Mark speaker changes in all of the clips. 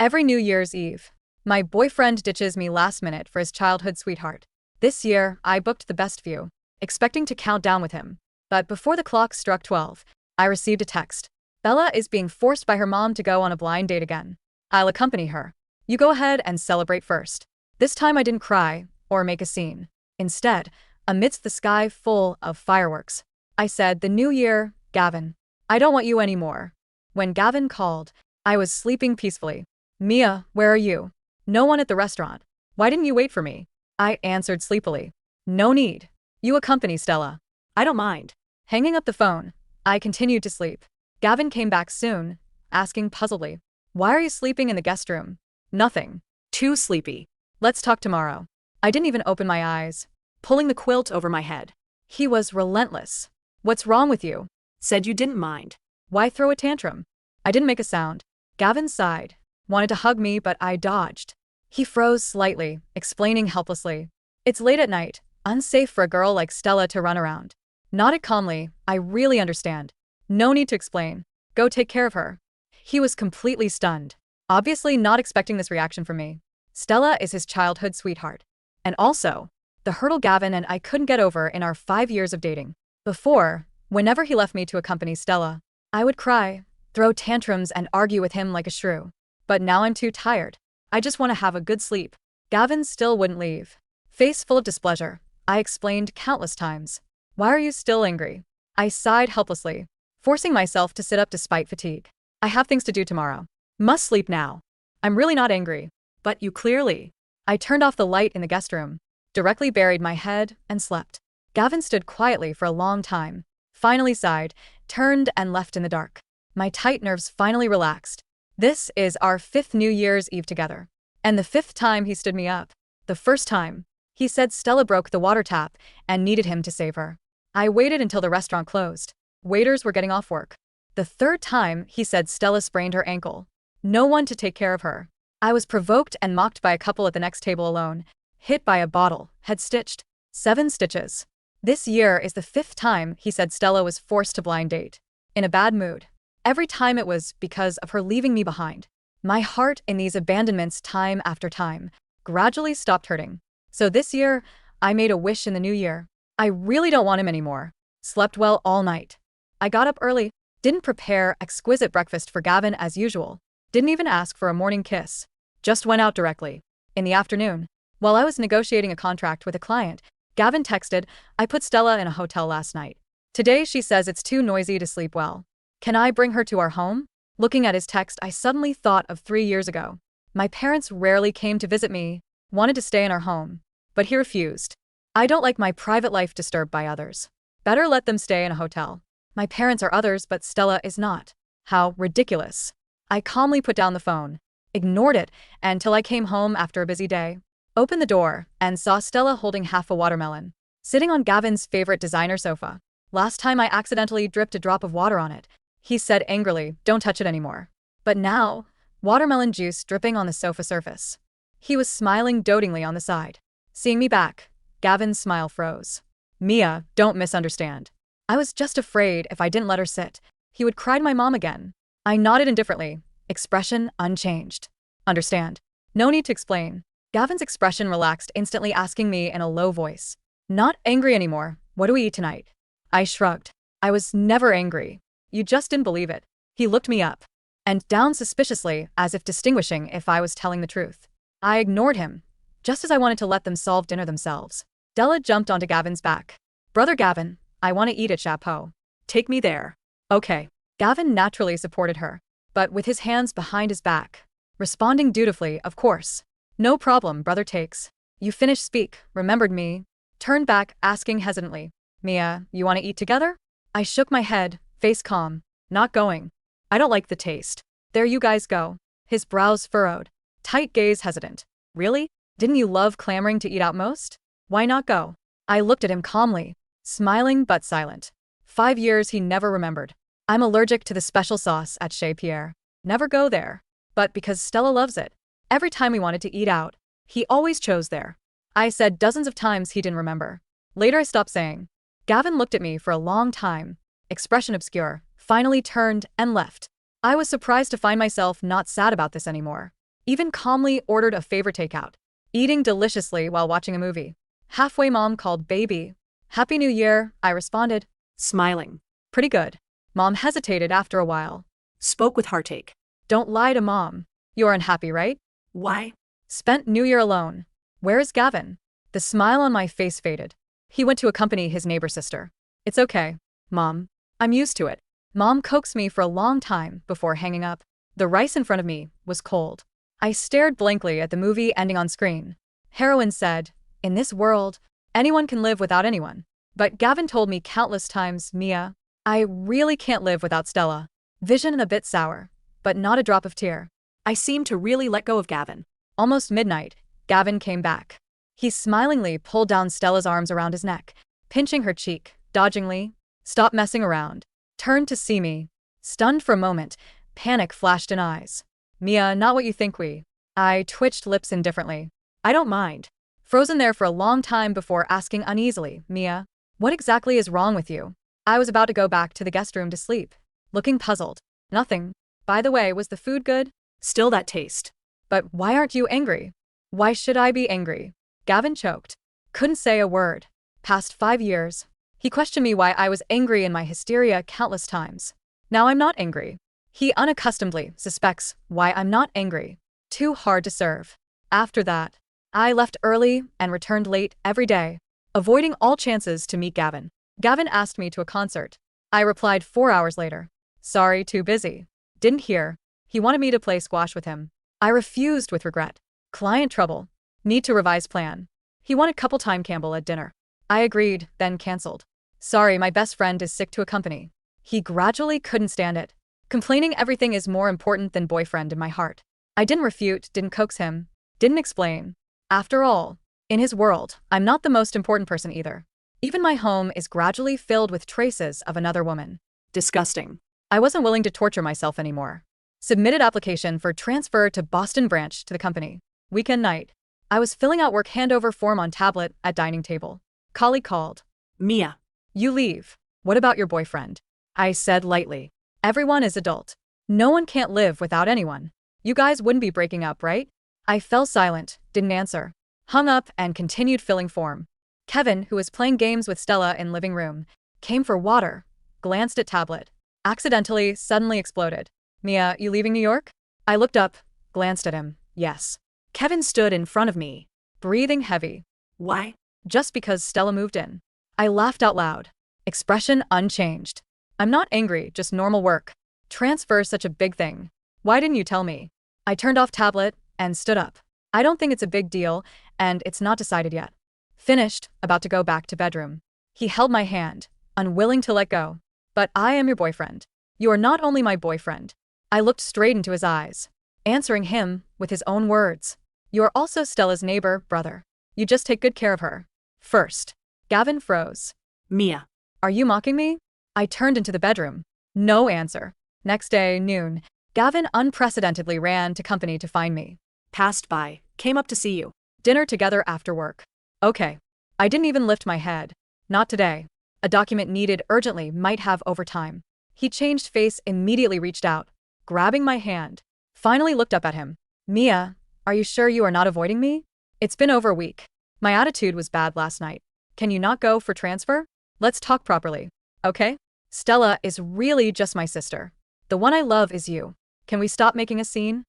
Speaker 1: Every New Year's Eve, my boyfriend ditches me last minute for his childhood sweetheart. This year, I booked the best view, expecting to count down with him. But before the clock struck 12, I received a text. Bella is being forced by her mom to go on a blind date again. I'll accompany her. You go ahead and celebrate first. This time I didn't cry or make a scene. Instead, amidst the sky full of fireworks, I said, "The new year, Gavin. I don't want you anymore." When Gavin called, I was sleeping peacefully. "Mia, where are you?" "No one at the restaurant." "Why didn't you wait for me?" I answered sleepily. "No need. You accompany Stella." "I don't mind." Hanging up the phone, I continued to sleep. Gavin came back soon, asking puzzledly, "Why are you sleeping in the guest room?" "Nothing. Too sleepy." "Let's talk tomorrow." I didn't even open my eyes, pulling the quilt over my head. He was relentless. "What's wrong with you?"
Speaker 2: Said you didn't mind.
Speaker 1: "Why throw a tantrum?" I didn't make a sound. Gavin sighed, wanted to hug me, but I dodged. He froze slightly, explaining helplessly, "It's late at night, unsafe for a girl like Stella to run around." Nodded calmly, "I really understand. No need to explain. Go take care of her." He was completely stunned, obviously not expecting this reaction from me. Stella is his childhood sweetheart. And also, the hurdle Gavin and I couldn't get over in our 5 years of dating. Before, whenever he left me to accompany Stella, I would cry, throw tantrums and argue with him like a shrew. But now I'm too tired. I just want to have a good sleep. Gavin still wouldn't leave. Face full of displeasure, I explained countless times. "Why are you still angry?" I sighed helplessly, forcing myself to sit up despite fatigue. "I have things to do tomorrow. Must sleep now." "I'm really not angry."
Speaker 2: But you clearly.
Speaker 1: I turned off the light in the guest room, directly buried my head, and slept. Gavin stood quietly for a long time, finally sighed, turned and left in the dark. My tight nerves finally relaxed. This is our 5th New Year's Eve together. And the 5th time he stood me up. The first time, he said Stella broke the water tap and needed him to save her. I waited until the restaurant closed. Waiters were getting off work. The third time, he said Stella sprained her ankle. No one to take care of her. I was provoked and mocked by a couple at the next table alone. Hit by a bottle, head stitched. 7 stitches. This year is the 5th time he said Stella was forced to blind date. In a bad mood. Every time it was because of her leaving me behind. My heart in these abandonments time after time gradually stopped hurting. So this year, I made a wish in the new year. I really don't want him anymore. Slept well all night. I got up early, didn't prepare exquisite breakfast for Gavin as usual, didn't even ask for a morning kiss. Just went out directly. In the afternoon, while I was negotiating a contract with a client, Gavin texted, "I put Stella in a hotel last night. Today she says it's too noisy to sleep well. Can I bring her to our home?" Looking at his text, I suddenly thought of 3 years ago. My parents rarely came to visit me, wanted to stay in our home, but he refused. "I don't like my private life disturbed by others. Better let them stay in a hotel." My parents are others, but Stella is not. How ridiculous. I calmly put down the phone, ignored it until I came home after a busy day, opened the door, and saw Stella holding half a watermelon, sitting on Gavin's favorite designer sofa. Last time I accidentally dripped a drop of water on it. He said angrily, "Don't touch it anymore." But now, watermelon juice dripping on the sofa surface. He was smiling dotingly on the side. Seeing me back, Gavin's smile froze. "Mia, don't misunderstand. I was just afraid if I didn't let her sit, he would cry to my mom again." I nodded indifferently, expression unchanged. "Understand. No need to explain." Gavin's expression relaxed, instantly asking me in a low voice, "Not angry anymore. What do we eat tonight?" I shrugged. I was never angry. You just didn't believe it. He looked me up and down suspiciously, as if distinguishing if I was telling the truth. I ignored him, just as I wanted to let them solve dinner themselves. Della jumped onto Gavin's back. "Brother Gavin, I want to eat at Chapeau.
Speaker 2: Take me there."
Speaker 1: "Okay." Gavin naturally supported her, but with his hands behind his back, responding dutifully, "Of course. No problem, brother takes." "You finish speak, remembered me." Turned back, asking hesitantly, "Mia, you want to eat together?" I shook my head, face calm. "Not going. I don't like the taste." "There you guys go." His brows furrowed, tight gaze hesitant. "Really? Didn't you love clamoring to eat out most? Why not go?" I looked at him calmly, smiling but silent. 5 years he never remembered. "I'm allergic to the special sauce at Chez Pierre. Never go there." But because Stella loves it, every time we wanted to eat out, he always chose there. I said dozens of times he didn't remember. Later I stopped saying. Gavin looked at me for a long time, expression obscure, finally turned and left. I was surprised to find myself not sad about this anymore. Even calmly ordered a favorite takeout, eating deliciously while watching a movie. Halfway Mom called baby. Happy New Year, I responded.
Speaker 2: Smiling.
Speaker 1: Pretty good. Mom hesitated after a while.
Speaker 2: Spoke with heartache.
Speaker 1: Don't lie to Mom. You're unhappy, right?
Speaker 2: Why?
Speaker 1: Spent New Year alone. Where is Gavin? The smile on my face faded. He went to accompany his neighbor sister. It's okay, Mom. I'm used to it. Mom coaxed me for a long time before hanging up. The rice in front of me was cold. I stared blankly at the movie ending on screen. Heroine said, in this world, anyone can live without anyone. But Gavin told me countless times, Mia, I really can't live without Stella. Vision a bit sour, but not a drop of tear.
Speaker 2: I seemed to really let go of Gavin.
Speaker 1: Almost midnight, Gavin came back. He smilingly pulled down Stella's arms around his neck, pinching her cheek, dodgingly. Stop messing around. Turned to see me. Stunned for a moment, panic flashed in eyes. Mia, not what you think we. I twitched lips indifferently. I don't mind. Frozen there for a long time before asking uneasily, Mia, what exactly is wrong with you? I was about to go back to the guest room to sleep, looking puzzled. Nothing. By the way, was the food good?
Speaker 2: Still that taste.
Speaker 1: But why aren't you angry? Why should I be angry? Gavin choked. Couldn't say a word. Past 5 years. He questioned me why I was angry in my hysteria countless times. Now I'm not angry. He unaccustomedly suspects why I'm not angry. Too hard to serve. After that, I left early and returned late every day, avoiding all chances to meet Gavin. Gavin asked me to a concert. I replied 4 hours later. Sorry, too busy. Didn't hear. He wanted me to play squash with him. I refused with regret. Client trouble. Need to revise plan. He wanted couple time Campbell at dinner. I agreed, then cancelled. Sorry, my best friend is sick to accompany. He gradually couldn't stand it. Complaining everything is more important than boyfriend in my heart. I didn't refute, didn't coax him, didn't explain. After all, in his world, I'm not the most important person either. Even my home is gradually filled with traces of another woman.
Speaker 2: Disgusting.
Speaker 1: I wasn't willing to torture myself anymore. Submitted application for transfer to Boston branch to the company. Weekend night. I was filling out work handover form on tablet at dining table. Colleague called.
Speaker 2: Mia.
Speaker 1: You leave. What about your boyfriend? I said lightly. Everyone is adult. No one can't live without anyone. You guys wouldn't be breaking up, right? I fell silent, didn't answer. Hung up and continued filling form. Kevin, who was playing games with Stella in living room, came for water, glanced at tablet. Accidentally, suddenly exploded. Mia, you leaving New York? I looked up, glanced at him. Yes.
Speaker 2: Kevin stood in front of me.
Speaker 1: Breathing heavy.
Speaker 2: Why?
Speaker 1: Just because Stella moved in. I laughed out loud. Expression unchanged. I'm not angry, just normal work. Transfer such a big thing. Why didn't you tell me? I turned off tablet and stood up. I don't think it's a big deal, and it's not decided yet. Finished, about to go back to bedroom. He held my hand, unwilling to let go. But I am your boyfriend. You are not only my boyfriend. I looked straight into his eyes, answering him with his own words. You are also Stella's neighbor, brother. You just take good care of her. First. Gavin froze.
Speaker 2: Mia.
Speaker 1: Are you mocking me? I turned into the bedroom. No answer. Next day, noon, Gavin unprecedentedly ran to company to find me.
Speaker 2: Passed by. Came up to see you.
Speaker 1: Dinner together after work. Okay. I didn't even lift my head. Not today. A document needed urgently might have overtime. He changed face, immediately reached out, grabbing my hand. Finally looked up at him. Mia, are you sure you are not avoiding me? It's been over a week. My attitude was bad last night. Can you not go for transfer? Let's talk properly. Okay? Stella is really just my sister. The one I love is you. Can we stop making a scene?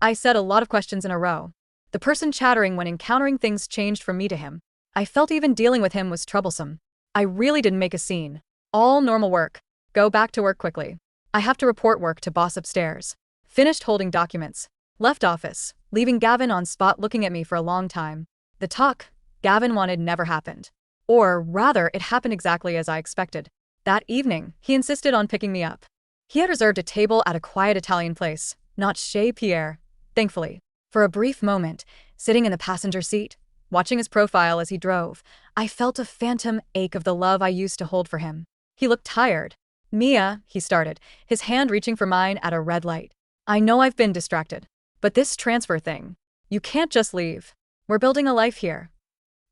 Speaker 1: I said a lot of questions in a row. The person chattering when encountering things changed from me to him. I felt even dealing with him was troublesome. I really didn't make a scene. All normal work. Go back to work quickly. I have to report work to boss upstairs. Finished holding documents. Left office, leaving Gavin on spot looking at me for a long time. The talk Gavin wanted never happened. Or rather, it happened exactly as I expected. That evening, he insisted on picking me up. He had reserved a table at a quiet Italian place, not Chez Pierre, thankfully. For a brief moment, sitting in the passenger seat, watching his profile as he drove, I felt a phantom ache of the love I used to hold for him. He looked tired. Mia, he started, his hand reaching for mine at a red light. I know I've been distracted. But this transfer thing, you can't just leave. We're building a life here.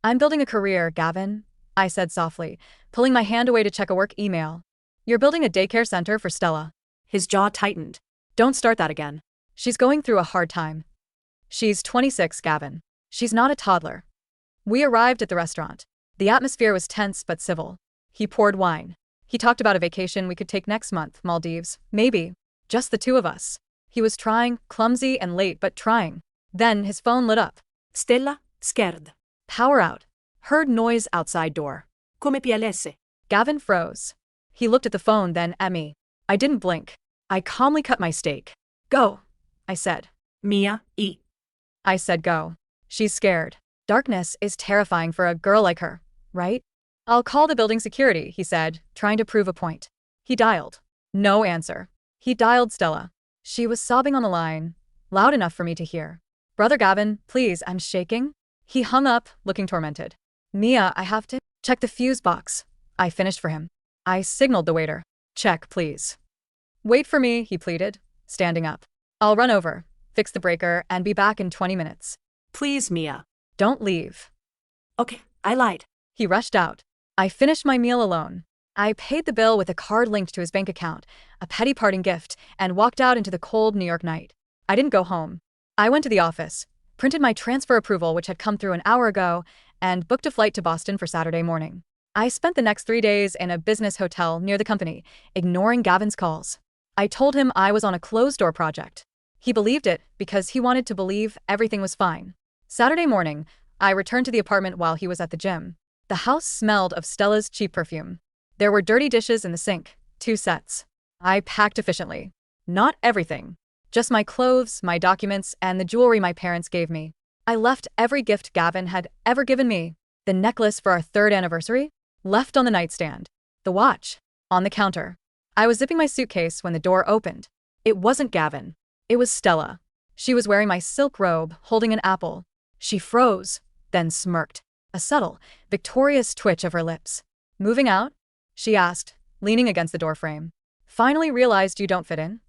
Speaker 1: I'm building a career, Gavin, I said softly, pulling my hand away to check a work email. You're building a daycare center for Stella.
Speaker 2: His jaw tightened.
Speaker 1: Don't start that again. She's going through a hard time. She's 26, Gavin. She's not a toddler. We arrived at the restaurant. The atmosphere was tense but civil. He poured wine. He talked about a vacation we could take next month, Maldives, maybe. Just the two of us. He was trying, clumsy and late but trying. Then his phone lit up.
Speaker 2: Stella, scared.
Speaker 1: Power out. Heard noise outside door.
Speaker 2: Come PLS.
Speaker 1: Gavin froze. He looked at the phone, then at me. I didn't blink. I calmly cut my steak. Go, I said.
Speaker 2: Mia, I.
Speaker 1: I said go. She's scared. Darkness is terrifying for a girl like her, right? I'll call the building security, he said, trying to prove a point. He dialed. No answer. He dialed Stella. She was sobbing on the line, loud enough for me to hear. Brother Gavin, please, I'm shaking. He hung up, looking tormented. Mia, I have to check the fuse box. I finished for him. I signaled the waiter. Check, please. Wait for me, he pleaded, standing up. I'll run over, fix the breaker, and be back in 20 minutes.
Speaker 2: Please, Mia.
Speaker 1: Don't leave.
Speaker 2: Okay, I lied.
Speaker 1: He rushed out. I finished my meal alone. I paid the bill with a card linked to his bank account, a petty parting gift, and walked out into the cold New York night. I didn't go home. I went to the office, printed my transfer approval which had come through an hour ago, and booked a flight to Boston for Saturday morning. I spent the next 3 days in a business hotel near the company, ignoring Gavin's calls. I told him I was on a closed-door project. He believed it because he wanted to believe everything was fine. Saturday morning, I returned to the apartment while he was at the gym. The house smelled of Stella's cheap perfume. There were dirty dishes in the sink, 2 sets. I packed efficiently. Not everything. Just my clothes, my documents, and the jewelry my parents gave me. I left every gift Gavin had ever given me. The necklace for our 3rd anniversary? Left on the nightstand. The watch? On the counter. I was zipping my suitcase when the door opened. It wasn't Gavin. It was Stella. She was wearing my silk robe, holding an apple. She froze, then smirked. A subtle, victorious twitch of her lips. Moving out? She asked, leaning against the doorframe. Finally realized you don't fit in?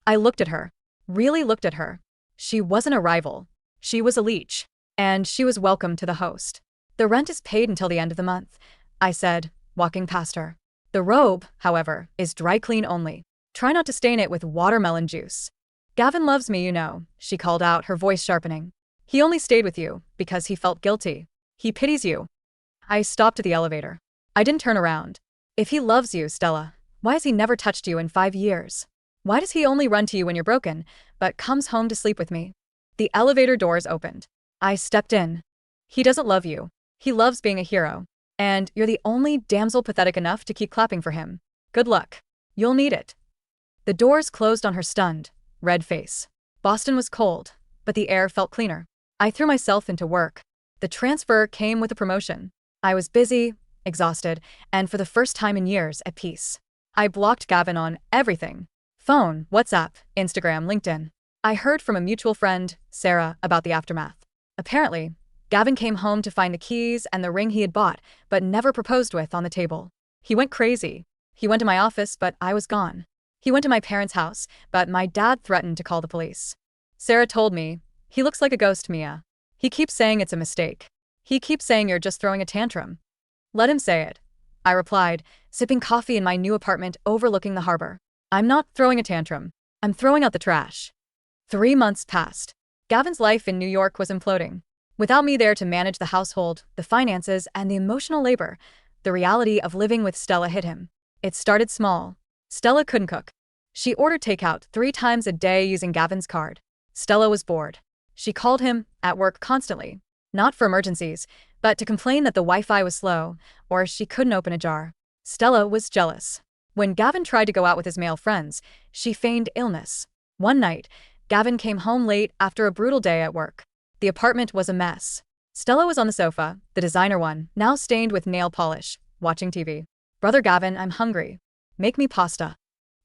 Speaker 1: I looked at her. Really looked at her. She wasn't a rival. She was a leech. And she was welcome to the host. The rent is paid until the end of the month, I said, walking past her. The robe, however, is dry clean only. Try not to stain it with watermelon juice. Gavin loves me, you know, she called out, her voice sharpening. He only stayed with you because he felt guilty. He pities you. I stopped at the elevator. I didn't turn around. If he loves you, Stella, why has he never touched you in 5 years? Why does he only run to you when you're broken, but comes home to sleep with me? The elevator doors opened. I stepped in. He doesn't love you. He loves being a hero. And you're the only damsel pathetic enough to keep clapping for him. Good luck. You'll need it. The doors closed on her stunned, red face. Boston was cold, but the air felt cleaner. I threw myself into work. The transfer came with a promotion. I was busy, exhausted, and for the first time in years, at peace. I blocked Gavin on everything. Phone, WhatsApp, Instagram, LinkedIn. I heard from a mutual friend, Sarah, about the aftermath. Apparently, Gavin came home to find the keys and the ring he had bought, but never proposed with, on the table. He went crazy. He went to my office, but I was gone. He went to my parents' house, but my dad threatened to call the police. Sarah told me, he looks like a ghost, Mia. He keeps saying it's a mistake. He keeps saying you're just throwing a tantrum. Let him say it, I replied, sipping coffee in my new apartment overlooking the harbor. I'm not throwing a tantrum. I'm throwing out the trash. 3 months passed. Gavin's life in New York was imploding. Without me there to manage the household, the finances, and the emotional labor, the reality of living with Stella hit him. It started small. Stella couldn't cook. She ordered takeout 3 times a day using Gavin's card. Stella was bored. She called him, at work constantly. Not for emergencies, but to complain that the Wi-Fi was slow, or she couldn't open a jar. Stella was jealous. When Gavin tried to go out with his male friends, she feigned illness. One night, Gavin came home late after a brutal day at work. The apartment was a mess. Stella was on the sofa, the designer one, now stained with nail polish, watching TV. Brother Gavin, I'm hungry. Make me pasta.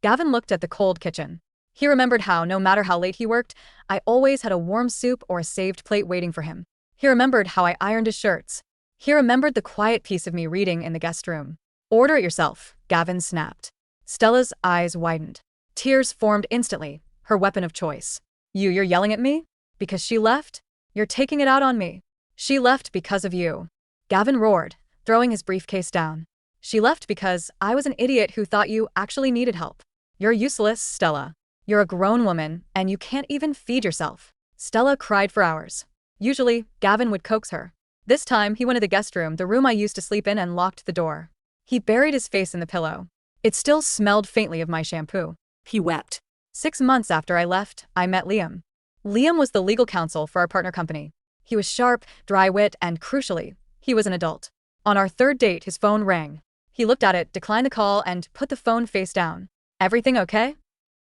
Speaker 1: Gavin looked at the cold kitchen. He remembered how, no matter how late he worked, I always had a warm soup or a saved plate waiting for him. He remembered how I ironed his shirts. He remembered the quiet piece of me reading in the guest room. Order it yourself, Gavin snapped. Stella's eyes widened. Tears formed instantly, her weapon of choice. You're yelling at me? Because she left? You're taking it out on me. She left because of you. Gavin roared, throwing his briefcase down. She left because I was an idiot who thought you actually needed help. You're useless, Stella. You're a grown woman, and you can't even feed yourself. Stella cried for hours. Usually, Gavin would coax her. This time, he went to the guest room, the room I used to sleep in, and locked the door. He buried his face in the pillow. It still smelled faintly of my shampoo.
Speaker 2: He wept.
Speaker 1: 6 months after I left, I met Liam. Liam was the legal counsel for our partner company. He was sharp, dry-wit, and crucially, he was an adult. On our third date, his phone rang. He looked at it, declined the call, and put the phone face down. Everything okay?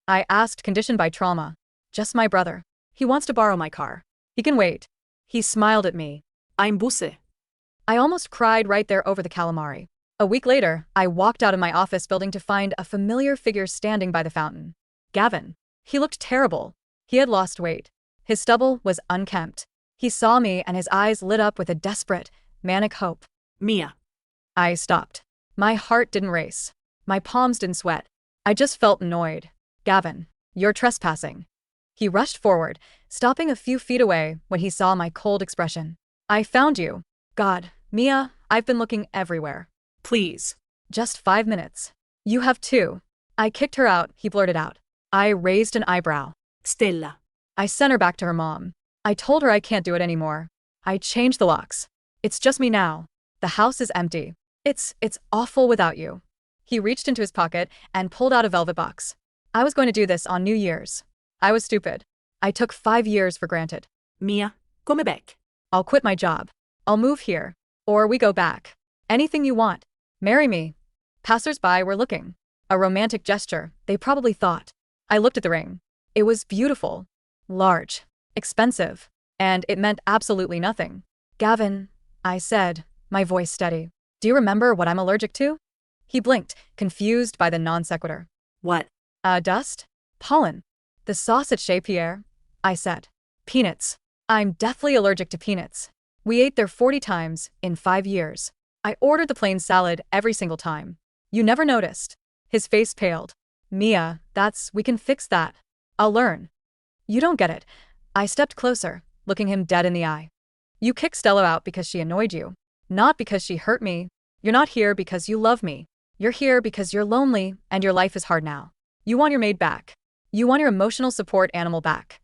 Speaker 1: I asked, conditioned by trauma. Just my brother. He wants to borrow my car. He can wait. He smiled at me.
Speaker 2: I'm busse.
Speaker 1: I almost cried right there over the calamari. A week later, I walked out of my office building to find a familiar figure standing by the fountain. Gavin. He looked terrible. He had lost weight. His stubble was unkempt. He saw me and his eyes lit up with a desperate, manic hope.
Speaker 2: Mia.
Speaker 1: I stopped. My heart didn't race. My palms didn't sweat. I just felt annoyed. Gavin, you're trespassing. He rushed forward, stopping a few feet away when he saw my cold expression. I found you. God, Mia, I've been looking everywhere.
Speaker 2: Please.
Speaker 1: Just 5 minutes. You have too. I kicked her out, he blurted out. I raised an eyebrow.
Speaker 2: Stella.
Speaker 1: I sent her back to her mom. I told her I can't do it anymore. I changed the locks. It's just me now. The house is empty. It's awful without you. He reached into his pocket and pulled out a velvet box. I was going to do this on New Year's. I was stupid. I took 5 years for granted.
Speaker 2: Mia, come back.
Speaker 1: I'll quit my job. I'll move here. Or we go back. Anything you want. Marry me. Passers-by were looking. A romantic gesture, they probably thought. I looked at the ring. It was beautiful. Large. Expensive. And it meant absolutely nothing. Gavin, I said, my voice steady. Do you remember what I'm allergic to? He blinked, confused by the non sequitur.
Speaker 2: What?
Speaker 1: Dust? Pollen. The sauce at Chez Pierre? I said. Peanuts. I'm deathly allergic to peanuts. We ate there 40 times in 5 years. I ordered the plain salad every single time. You never noticed. His face paled. Mia, we can fix that. I'll learn. You don't get it. I stepped closer, looking him dead in the eye. You kicked Stella out because she annoyed you. Not because she hurt me. You're not here because you love me. You're here because you're lonely and your life is hard now. You want your maid back. You want your emotional support animal back.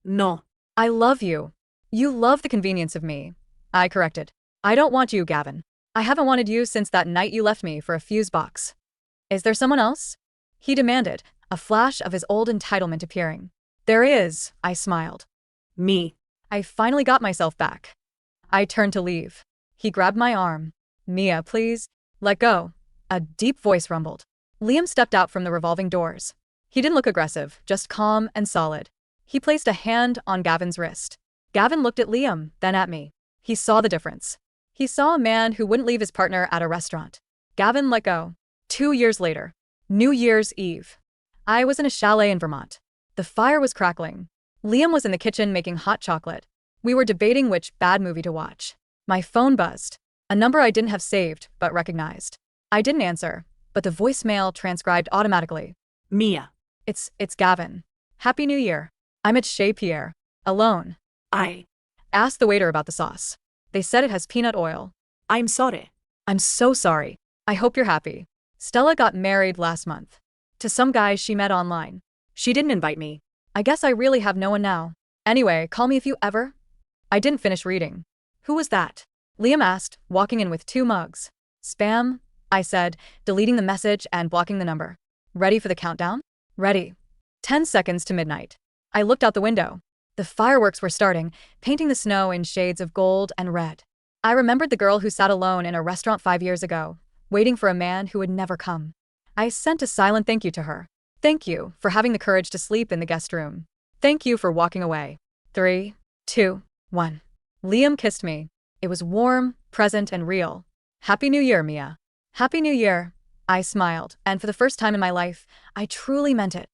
Speaker 2: No.
Speaker 1: I love you. You love the convenience of me. I corrected. I don't want you, Gavin. I haven't wanted you since that night you left me for a fuse box. Is there someone else? He demanded, a flash of his old entitlement appearing. There is, I smiled.
Speaker 2: Me.
Speaker 1: I finally got myself back. I turned to leave. He grabbed my arm. Mia, please. Let go. A deep voice rumbled. Liam stepped out from the revolving doors. He didn't look aggressive, just calm and solid. He placed a hand on Gavin's wrist. Gavin looked at Liam, then at me. He saw the difference. He saw a man who wouldn't leave his partner at a restaurant. Gavin let go. 2 years later. New Year's Eve. I was in a chalet in Vermont. The fire was crackling. Liam was in the kitchen making hot chocolate. We were debating which bad movie to watch. My phone buzzed. A number I didn't have saved, but recognized. I didn't answer, but the voicemail transcribed automatically.
Speaker 2: Mia.
Speaker 1: It's Gavin. Happy New Year. I'm at Chez Pierre. Alone.
Speaker 2: I.
Speaker 1: Asked the waiter about the sauce. They said it has peanut oil.
Speaker 2: I'm sorry.
Speaker 1: I'm so sorry. I hope you're happy. Stella got married last month. To some guy she met online. She didn't invite me. I guess I really have no one now. Anyway, call me if you ever. I didn't finish reading. Who was that? Liam asked, walking in with 2 mugs. Spam, I said, deleting the message and blocking the number. Ready for the countdown? Ready. 10 seconds to midnight. I looked out the window. The fireworks were starting, painting the snow in shades of gold and red. I remembered the girl who sat alone in a restaurant 5 years ago, waiting for a man who would never come. I sent a silent thank you to her. Thank you for having the courage to sleep in the guest room. Thank you for walking away. 3, 2, 1. Liam kissed me. It was warm, present, and real. Happy New Year, Mia. Happy New Year. I smiled, and for the first time in my life, I truly meant it.